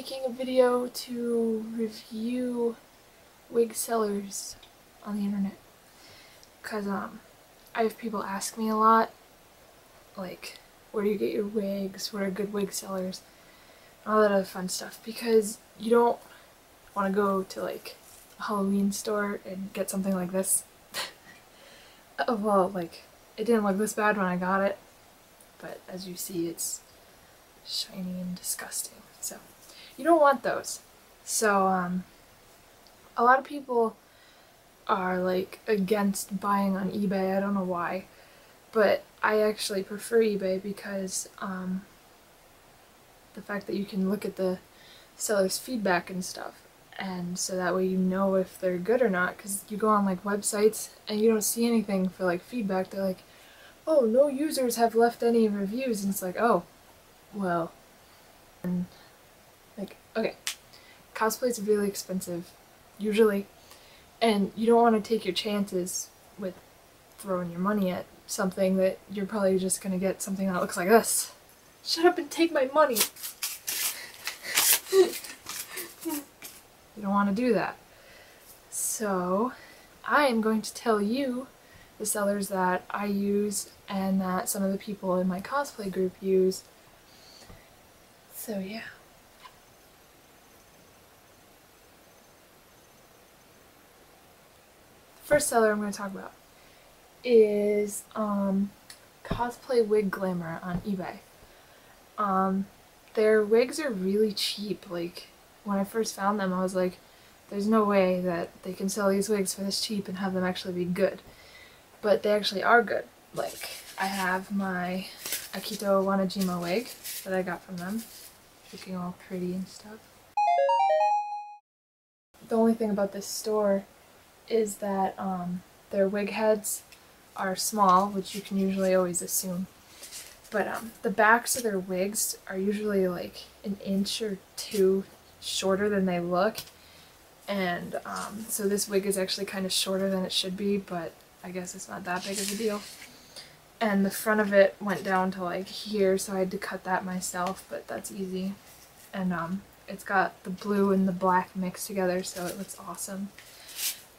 making a video to review wig sellers on the internet, because I have people ask me a lot, like, where do you get your wigs, what are good wig sellers, all that other fun stuff, because you don't want to go to like a Halloween store and get something like this. Well, like, it didn't look this bad when I got it, but as you see, it's shiny and disgusting, so you don't want those. So a lot of people are like against buying on eBay. I don't know why, but I actually prefer eBay because the fact that you can look at the seller's feedback and stuff, and so that way you know if they're good or not, because you go on like websites and you don't see anything for like feedback. They're like, oh, no users have left any reviews, and it's like, oh, well, and like, okay, cosplay is really expensive usually, and you don't want to take your chances with throwing your money at something that you're probably just gonna get something that looks like this. Shut up and take my money! You don't want to do that. So I am going to tell you the sellers that I use and that some of the people in my cosplay group use. So yeah. The first seller I'm going to talk about is Cosplay Wig Glamour on eBay. Their wigs are really cheap. Like, when I first found them, I was like, there's no way that they can sell these wigs for this cheap and have them actually be good. But they actually are good. Like, I have my Akito Wanajima wig that I got from them, looking all pretty and stuff. The only thing about this store is that their wig heads are small, which you can usually always assume. But the backs of their wigs are usually like an inch or two shorter than they look. And so this wig is actually kind of shorter than it should be, but I guess it's not that big of a deal. And the front of it went down to like here, so I had to cut that myself, but that's easy. And it's got the blue and the black mixed together, so it looks awesome.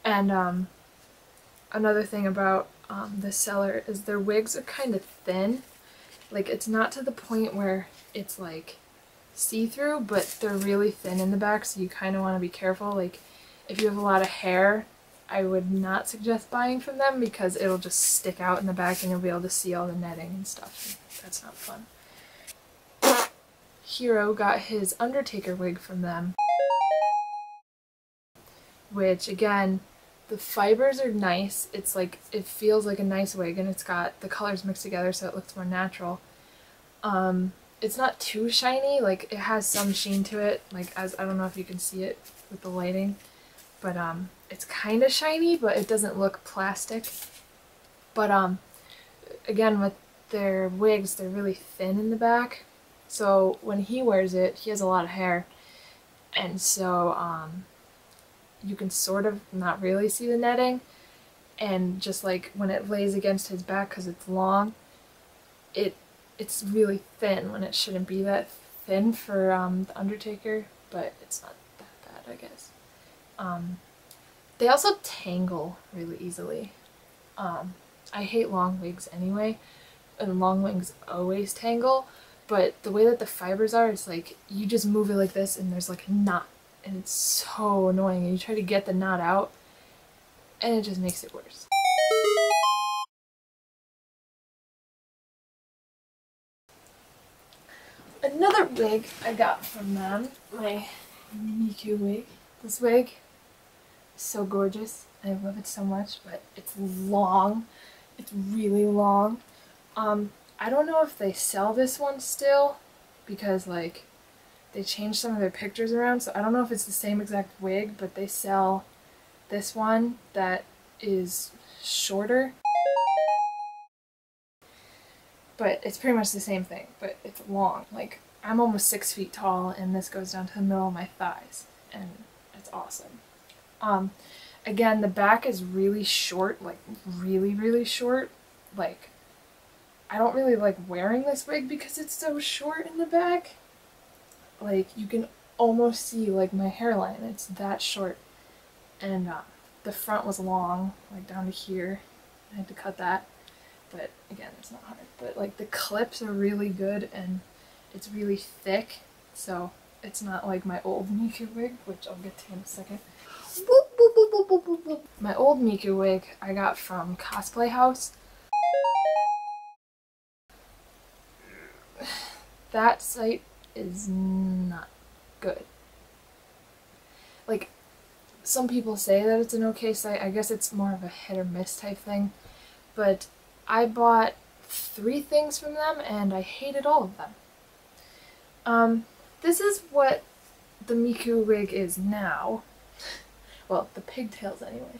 And another thing about this seller is their wigs are kind of thin. Like, it's not to the point where it's like see-through, but they're really thin in the back, so you kind of want to be careful. Like, if you have a lot of hair, I would not suggest buying from them because it'll just stick out in the back and you'll be able to see all the netting and stuff. That's not fun. Hero got his Undertaker wig from them, which, again, the fibers are nice. It's like, it feels like a nice wig, and it's got the colors mixed together so it looks more natural. It's not too shiny. Like, it has some sheen to it, like, as I don't know if you can see it with the lighting, but it's kind of shiny, but it doesn't look plastic. But again, with their wigs, they're really thin in the back, so when he wears it, he has a lot of hair, and so you can sort of not really see the netting, and just like when it lays against his back because it's long, it's really thin when it shouldn't be that thin for the Undertaker, but it's not that bad, I guess. They also tangle really easily. I hate long wigs anyway, and long wigs always tangle, but the way that the fibers are, it's like you just move it like this and there's like a knot. And it's so annoying, and you try to get the knot out, and it just makes it worse. Another wig I got from them, my Miku wig. This wig is so gorgeous. I love it so much, but it's long. It's really long. I don't know if they sell this one still, because like, they changed some of their pictures around, so I don't know if it's the same exact wig, but they sell this one that is shorter. But it's pretty much the same thing, but it's long. Like, I'm almost 6 feet tall, and this goes down to the middle of my thighs, and it's awesome. Again, the back is really short, like really, really short. Like, I don't really like wearing this wig because it's so short in the back. Like, you can almost see like my hairline. It's that short. And the front was long, like down to here. I had to cut that. But again, it's not hard. But like the clips are really good and it's really thick. So it's not like my old Miku wig, which I'll get to in a second. Boop, boop, boop, boop, boop, boop, boop. My old Miku wig I got from Cosplay House. That site is not good. Like, some people say that it's an okay site. I guess it's more of a hit or miss type thing. But I bought 3 things from them and I hated all of them. This is what the Miku wig is now. Well, the pigtails anyway.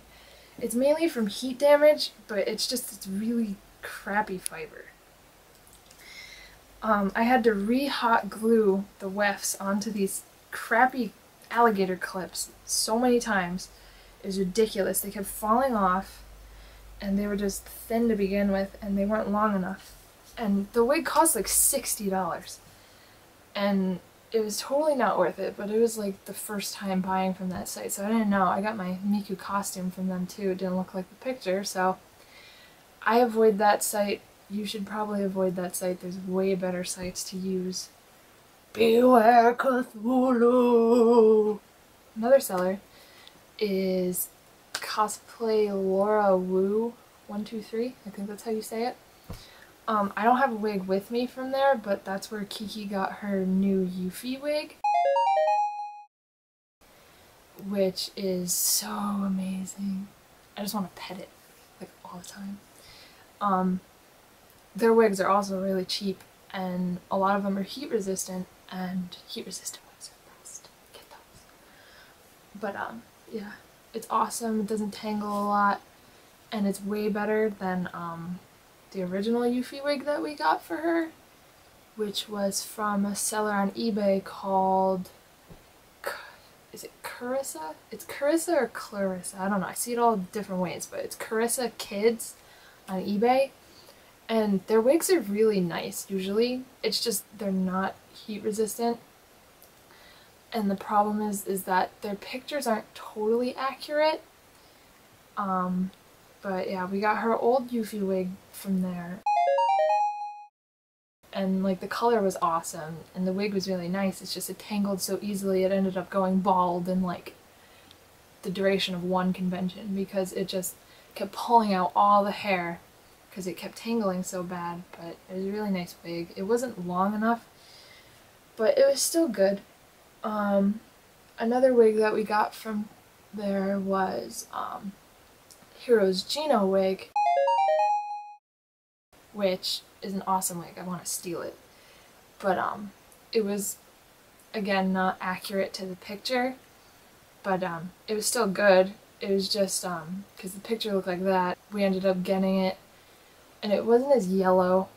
It's mainly from heat damage, but it's really crappy fiber. I had to re-hot glue the wefts onto these crappy alligator clips so many times. It was ridiculous. They kept falling off, and they were just thin to begin with, and they weren't long enough. And the wig cost like $60. And it was totally not worth it, but it was like the first time buying from that site, so I didn't know. I got my Miku costume from them too. It didn't look like the picture, so I avoid that site. You should probably avoid that site. There's way better sites to use. Beware Cthulhu! Another seller is Cosplay Laura Wu 123. I think that's how you say it. I don't have a wig with me from there, but that's where Kiki got her new Yuffie wig, which is so amazing. I just want to pet it, like, all the time. Their wigs are also really cheap, and a lot of them are heat resistant, and heat resistant wigs are the best. Get those. But, yeah, it's awesome. It doesn't tangle a lot, and it's way better than, the original Yuffie wig that we got for her, which was from a seller on eBay called, is it Carissa? It's Carissa or Clarissa, I don't know, I see it all different ways, but it's Carissa Kids on eBay, and their wigs are really nice usually. It's just they're not heat resistant, and the problem is that their pictures aren't totally accurate. But yeah, we got her old Yuffie wig from there. And like the color was awesome and the wig was really nice. It's just it tangled so easily it ended up going bald in like the duration of one convention because it just kept pulling out all the hair because it kept tangling so bad. But it was a really nice wig. It wasn't long enough, but it was still good. Another wig that we got from there was Hero's Gino wig, which is an awesome wig. I want to steal it. But it was, again, not accurate to the picture, but it was still good. It was just, because the picture looked like that, we ended up getting it, and it wasn't as yellow,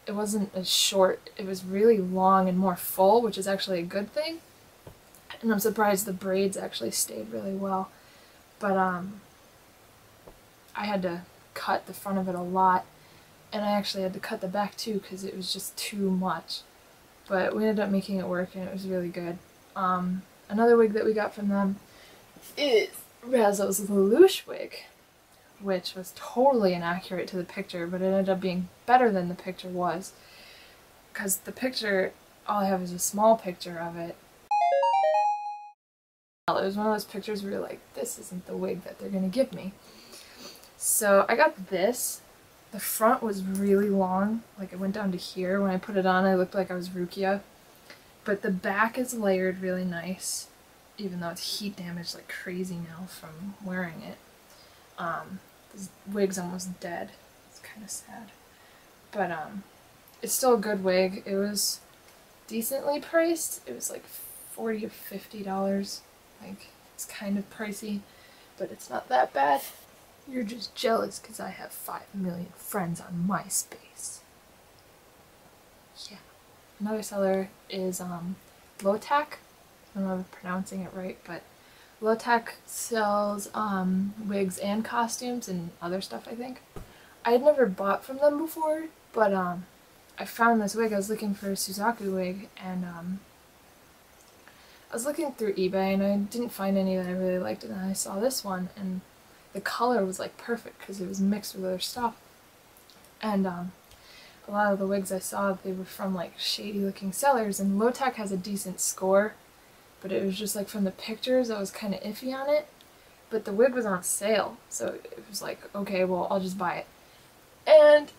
it wasn't as short, it was really long and more full, which is actually a good thing. And I'm surprised the braids actually stayed really well. But I had to cut the front of it a lot, and I actually had to cut the back too because it was just too much. But we ended up making it work and it was really good. Another wig that we got from them is Razzo's Lelouch wig, which was totally inaccurate to the picture, but it ended up being better than the picture was. Because the picture, all I have is a small picture of it. It was one of those pictures where you're like, this isn't the wig that they're gonna give me. So I got this. The front was really long, like it went down to here. When I put it on, I looked like I was Rukia. But the back is layered really nice, even though it's heat damaged like crazy now from wearing it. This wig's almost dead. It's kind of sad. But it's still a good wig. It was decently priced. It was like $40 or $50. Like, it's kind of pricey, but it's not that bad. You're just jealous because I have 5 million friends on MySpace. Yeah. Another seller is Lotac. I don't know if I'm pronouncing it right, but Lotac sells wigs and costumes and other stuff, I think. I had never bought from them before, but I found this wig. I was looking for a Suzaku wig, and I was looking through eBay and I didn't find any that I really liked, and then I saw this one and the color was like perfect because it was mixed with other stuff. And a lot of the wigs I saw, they were from like shady looking sellers, and Low Tech has a decent score, but it was just like from the pictures I was kind of iffy on it. But the wig was on sale, so it was like, okay, well, I'll just buy it. And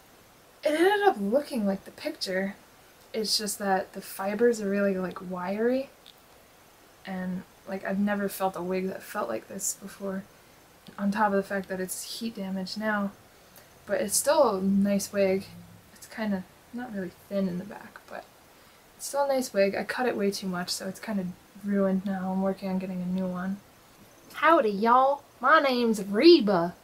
it ended up looking like the picture. It's just that the fibers are really like wiry, and like I've never felt a wig that felt like this before, on top of the fact that it's heat damaged now. But it's still a nice wig. It's kind of not really thin in the back, but it's still a nice wig. I cut it way too much, so it's kind of ruined now. I'm working on getting a new one. Howdy y'all, my name's Reba.